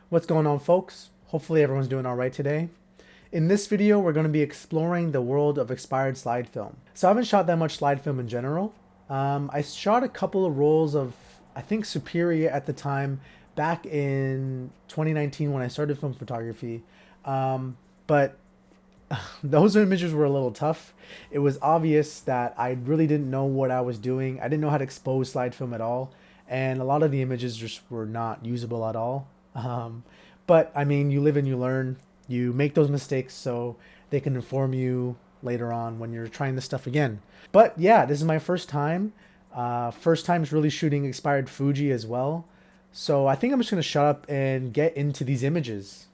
What's going on, folks? Hopefully everyone's doing all right today. In this video, we're going to be exploring the world of expired slide film. So I haven't shot that much slide film in general. I shot a couple of rolls of, I think, Superior at the time, back in 2019 when I started film photography. But those images were a little tough. It was obvious that I really didn't know what I was doing. I didn't know how to expose slide film at all, and a lot of the images just were not usable at all. But I mean, you live and you learn. You make those mistakes so they can inform you later on when you're trying this stuff again. But yeah, this is my first time. First time really shooting expired Fuji as well. So I think I'm just gonna shut up and get into these images.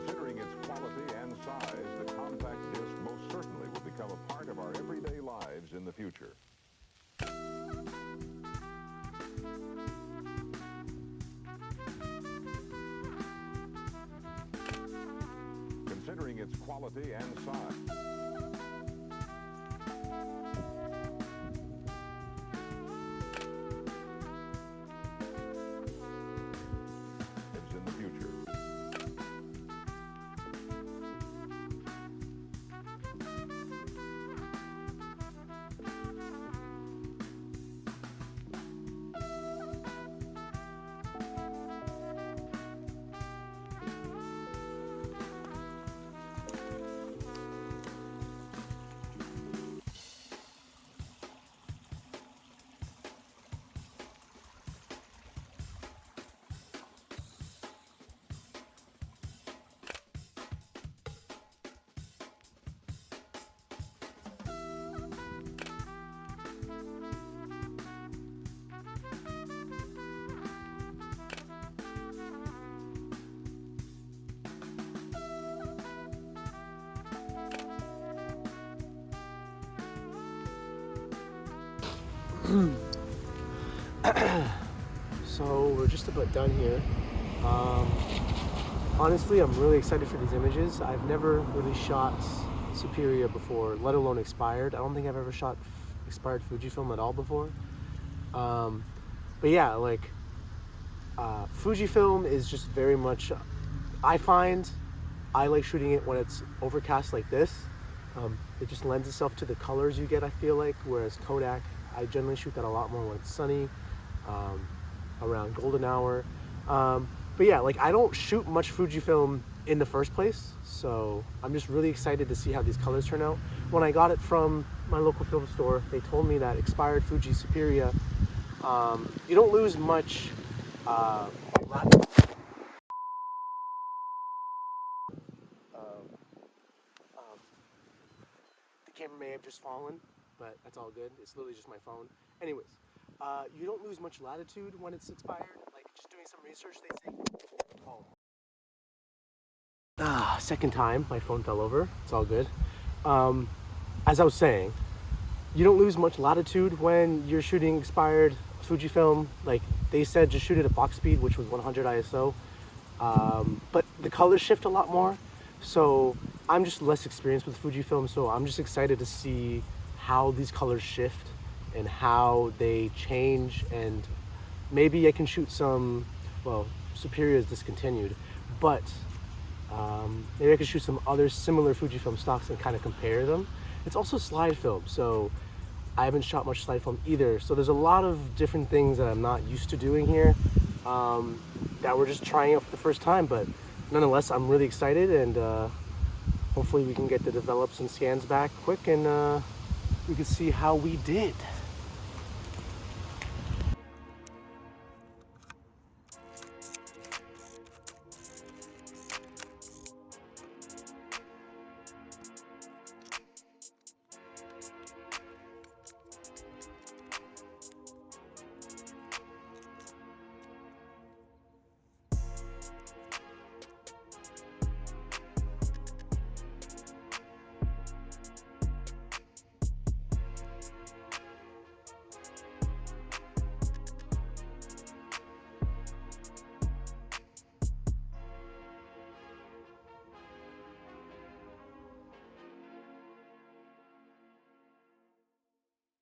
Considering its quality and size, the compact disc most certainly will become a part of our everyday lives in the future. Considering its quality and size. Lives in the future. So we're just about done here. Um, Honestly, I'm really excited for these images. I've never really shot Superior before, let alone expired. I don't think I've ever shot expired Fujifilm at all before. Um, but yeah, like Fujifilm is just very much. I find I like shooting it when it's overcast like this. It just lends itself to the colors you get, I feel like. Whereas Kodak, I generally shoot that a lot more when it's sunny, um, around golden hour. But yeah, like I don't shoot much Fujifilm in the first place, so I'm just really excited to see how these colors turn out. When I got it from my local film store, they told me that expired Fuji Superia, you don't lose much. Um, the camera may have just fallen, but that's all good. It's literally just my phone. Anyways, you don't lose much latitude when it's expired. Like just doing some research, they say. Second time, my phone fell over. It's all good. As I was saying, you don't lose much latitude when you're shooting expired Fujifilm. Like they said, just shoot it at box speed, which was 100 ISO. But the colors shift a lot more. So I'm just less experienced with Fujifilm, so I'm just excited to see how these colors shift and how they change, and maybe I can shoot some, well, Superior is discontinued, but maybe I could shoot some other similar Fujifilm stocks and kind of compare them. It's also slide film, so I haven't shot much slide film either. So there's a lot of different things that I'm not used to doing here that we're just trying out for the first time, but nonetheless, I'm really excited, and hopefully we can get the develops and scans back quick, and we can see how we did.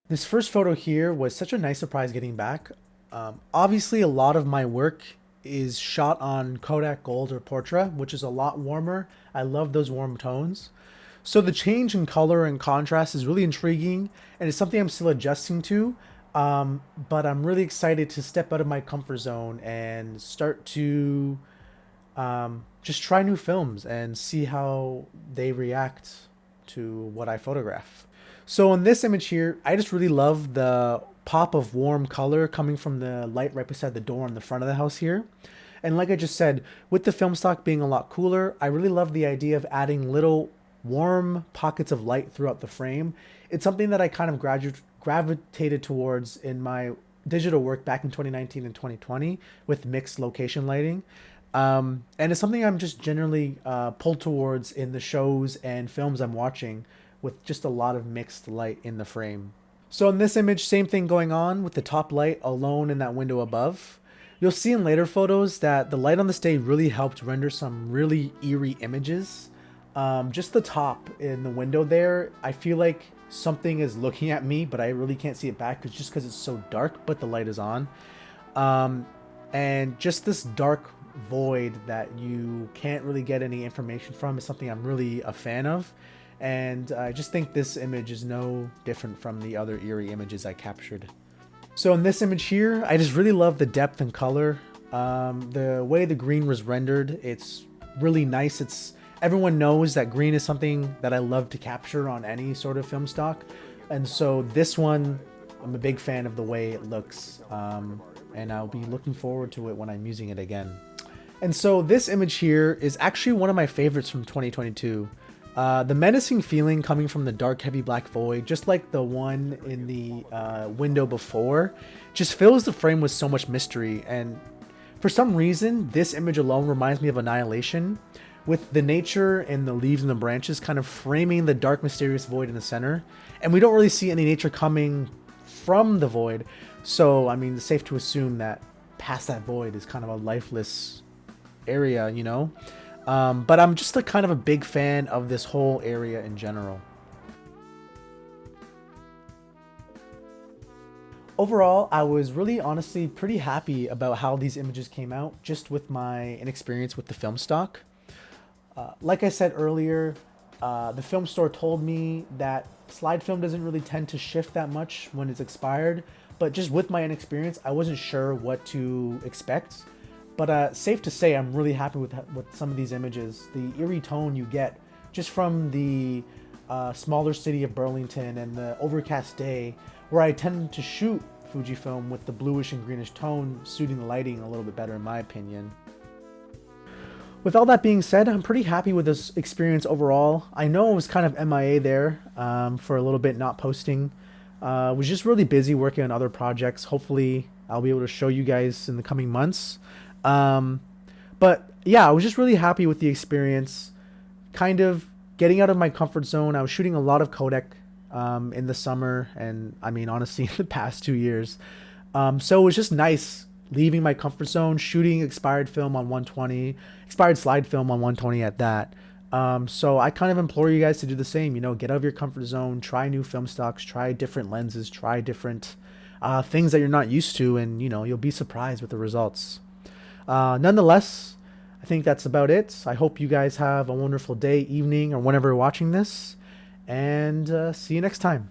This first photo here was such a nice surprise getting back. Obviously, a lot of my work is shot on Kodak Gold or Portra, which is a lot warmer. I love those warm tones. So the change in color and contrast is really intriguing, and it's something I'm still adjusting to. But I'm really excited to step out of my comfort zone and start to just try new films and see how they react to what I photograph. So in this image here, I just really love the pop of warm color coming from the light right beside the door on the front of the house here. And like I just said, with the film stock being a lot cooler, I really love the idea of adding little warm pockets of light throughout the frame. It's something that I kind of gravitated towards in my digital work back in 2019 and 2020 with mixed location lighting. And it's something I'm just generally pulled towards in the shows and films I'm watching, with just a lot of mixed light in the frame. So in this image, same thing going on with the top light alone in that window above. You'll see in later photos that the light on this day really helped render some really eerie images. Just the top in the window there, I feel like something is looking at me, but I really can't see it back because it's so dark, but the light is on. And just this dark void that you can't really get any information from is something I'm really a fan of. And I just think this image is no different from the other eerie images I captured. So in this image here, I just really love the depth and color. The way the green was rendered, it's really nice. Everyone knows that green is something that I love to capture on any sort of film stock. And so this one, I'm a big fan of the way it looks. And I'll be looking forward to it when I'm using it again. And so this image here is actually one of my favorites from 2022. The menacing feeling coming from the dark heavy black void, just like the one in the window before, just fills the frame with so much mystery. And for some reason, this image alone reminds me of Annihilation, with the nature and the leaves and the branches kind of framing the dark mysterious void in the center. And we don't really see any nature coming from the void, so I mean it's safe to assume that past that void is kind of a lifeless area, you know. But I'm just kind of a big fan of this whole area in general. Overall, I was really honestly pretty happy about how these images came out, just with my inexperience with the film stock. Like I said earlier, the film store told me that slide film doesn't really tend to shift that much when it's expired, but just with my inexperience, I wasn't sure what to expect. But safe to say, I'm really happy with some of these images. The eerie tone you get just from the smaller city of Burlington and the overcast day, where I tend to shoot Fujifilm with the bluish and greenish tone suiting the lighting a little bit better in my opinion. With all that being said, I'm pretty happy with this experience overall. I know I was kind of MIA there for a little bit, not posting. Was just really busy working on other projects. Hopefully I'll be able to show you guys in the coming months. But yeah, I was just really happy with the experience, kind of getting out of my comfort zone. I was shooting a lot of Kodak in the summer, and I mean, honestly, in the past 2 years. So it was just nice leaving my comfort zone, shooting expired film on 120, expired slide film on 120 at that. So I kind of implore you guys to do the same. Get out of your comfort zone, try new film stocks, try different lenses, try different things that you're not used to, and you'll be surprised with the results. Nonetheless, I think that's about it. I hope you guys have a wonderful day, evening, or whenever you're watching this, and see you next time.